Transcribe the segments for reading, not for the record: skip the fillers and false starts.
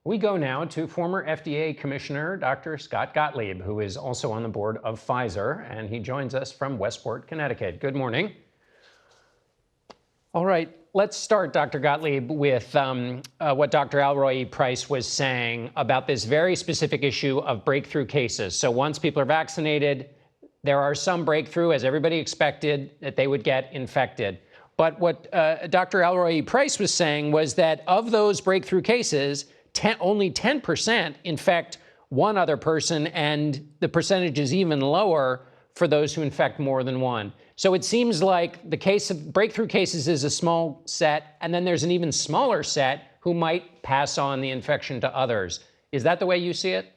We go now to former FDA Commissioner Dr. Scott Gottlieb, who is also on the board of Pfizer, and he joins us from Westport, Connecticut. Good morning. All right, let's start, Dr. Gottlieb, with what Dr. Alroy-Price was saying about this very specific issue of breakthrough cases. So once people are vaccinated, there are some breakthrough, as everybody expected, that they would get infected. But what Dr. Alroy-Price was saying was that of those breakthrough cases, only 10% infect one other person, and the percentage is even lower for those who infect more than one. So it seems like the case of breakthrough cases is a small set, and then there's an even smaller set who might pass on the infection to others. Is that the way you see it?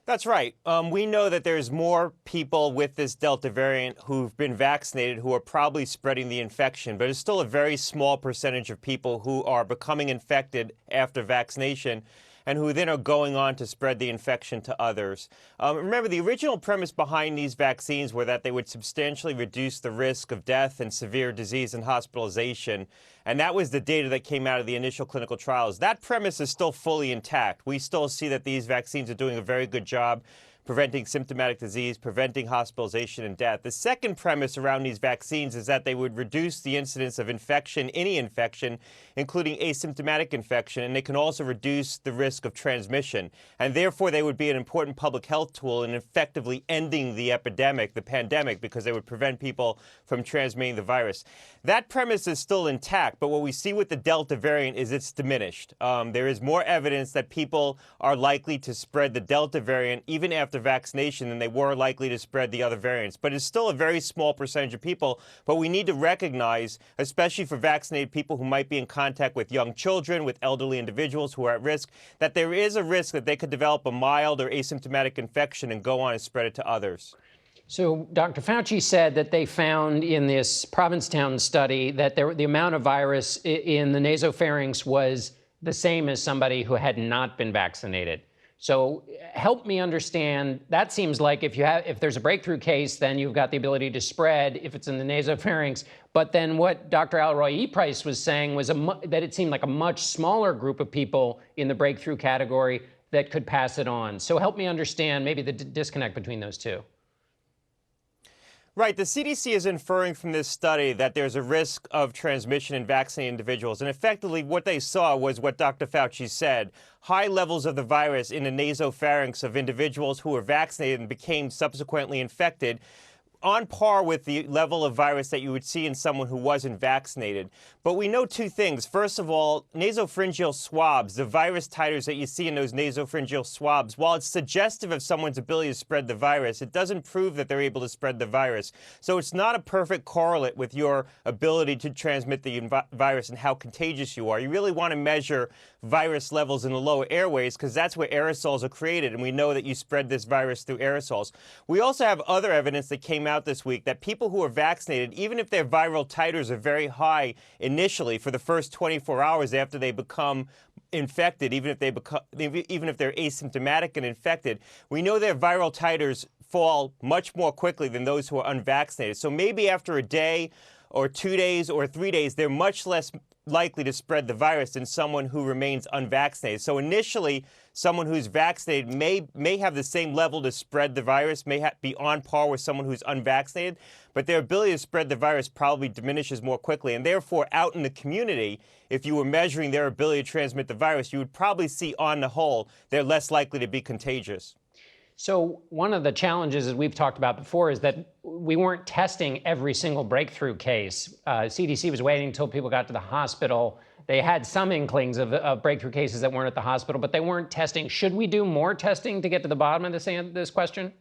That's right. We know that there's more people with this Delta variant who've been vaccinated who are probably spreading the infection, but it's still a very small percentage of people who are becoming infected after vaccination and who then are going on to spread the infection to others. Remember, the original premise behind these vaccines were that they would substantially reduce the risk of death and severe disease and hospitalization. And that was the data that came out of the initial clinical trials. That premise is still fully intact. We still see that these vaccines are doing a very good job preventing symptomatic disease, preventing hospitalization and death. The second premise around these vaccines is that they would reduce the incidence of infection, any infection, including asymptomatic infection, and they can also reduce the risk of transmission. And therefore, they would be an important public health tool in effectively ending the epidemic, the pandemic, because they would prevent people from transmitting the virus. That premise is still intact, but what we see with the Delta variant is it's diminished. There is more evidence that people are likely to spread the Delta variant even after vaccination than they were likely to spread the other variants. But it's still a very small percentage of people. But we need to recognize, especially for vaccinated people who might be in contact with young children, with elderly individuals who are at risk, that there is a risk that they could develop a mild or asymptomatic infection and go on and spread it to others. So Dr. Fauci said that they found in this Provincetown study that the amount of virus in the nasopharynx was the same as somebody who had not been vaccinated. So help me understand. That seems like if there's a breakthrough case, then you've got the ability to spread if it's in the nasopharynx. But then what Dr. Alroy-Price was saying was that it seemed like a much smaller group of people in the breakthrough category that could pass it on. So help me understand maybe the disconnect between those two. Right. The CDC is inferring from this study that there's a risk of transmission in vaccinated individuals. And effectively, what they saw was what Dr. Fauci said. High levels of the virus in the nasopharynx of individuals who were vaccinated and became subsequently infected, on par with the level of virus that you would see in someone who wasn't vaccinated. But we know two things. First of all, nasopharyngeal swabs, the virus titers that you see in those nasopharyngeal swabs, while it's suggestive of someone's ability to spread the virus, it doesn't prove that they're able to spread the virus. So it's not a perfect correlate with your ability to transmit the virus and how contagious you are. You really want to measure virus levels in the lower airways because that's where aerosols are created, and we know that you spread this virus through aerosols. We also have other evidence that came out this week that people who are vaccinated, even if their viral titers are very high initially for the first 24 hours after they become infected, even if they're asymptomatic and infected, we know their viral titers fall much more quickly than those who are unvaccinated. So maybe after a day or 2 days or 3 days, they're much less likely to spread the virus than someone who remains unvaccinated. So initially, someone who's vaccinated may have the same level to spread the virus, may be on par with someone who's unvaccinated, but their ability to spread the virus probably diminishes more quickly. And therefore, out in the community, if you were measuring their ability to transmit the virus, you would probably see on the whole, they're less likely to be contagious. So one of the challenges, as we've talked about before, is that we weren't testing every single breakthrough case. CDC was waiting until people got to the hospital. They had some inklings of breakthrough cases that weren't at the hospital, but they weren't testing. Should we do more testing to get to the bottom of this question?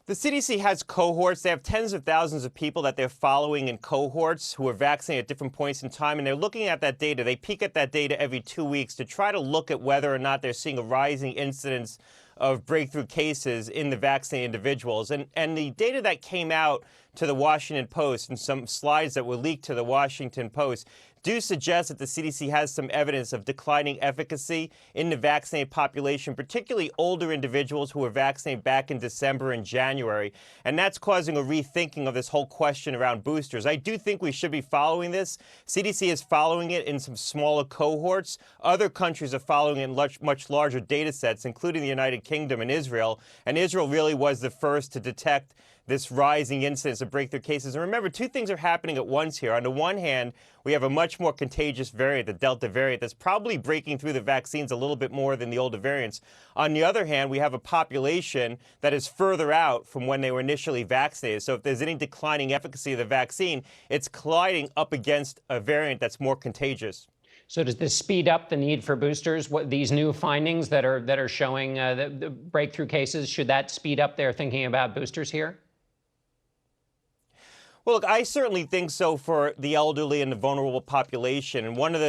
The CDC has cohorts. They have tens of thousands of people that they're following in cohorts who are vaccinated at different points in time, and they're looking at that data. They peek at that data every 2 weeks to try to look at whether or not they're seeing a rising incidence of breakthrough cases in the vaccinated individuals. And the data that came out to the Washington Post and some slides that were leaked to the Washington Post do suggest that the CDC has some evidence of declining efficacy in the vaccinated population, particularly older individuals who were vaccinated back in December and January. And that's causing a rethinking of this whole question around boosters. I do think we should be following this. CDC is following it in some smaller cohorts. Other countries are following it in much larger data sets, including the United Kingdom and Israel. And Israel really was the first to detect this rising incidence of breakthrough cases. And remember, two things are happening at once here. On the one hand, we have a much more contagious variant, the Delta variant, that's probably breaking through the vaccines a little bit more than the older variants. On the other hand, we have a population that is further out from when they were initially vaccinated. So if there's any declining efficacy of the vaccine, it's colliding up against a variant that's more contagious. So does this speed up the need for boosters? What these new findings that are showing the breakthrough cases, should that speed up their thinking about boosters here? Well, look, I certainly think so for the elderly and the vulnerable population. And one of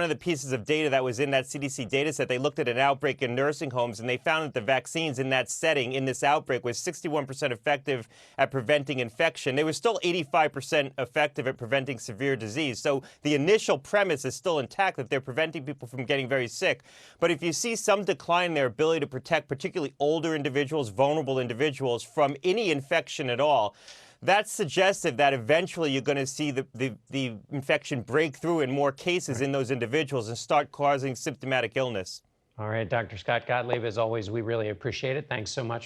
the pieces of data that was in that CDC data set, they looked at an outbreak in nursing homes, and they found that the vaccines in that setting, in this outbreak, was 61% effective at preventing infection. They were still 85% effective at preventing severe disease. So the initial premise is still intact, that they're preventing people from getting very sick. But if you see some decline in their ability to protect particularly older individuals, vulnerable individuals, from any infection at all, that's suggestive that eventually you're going to see the infection break through in more cases in those individuals and start causing symptomatic illness. All right, Dr. Scott Gottlieb, as always, we really appreciate it. Thanks so much.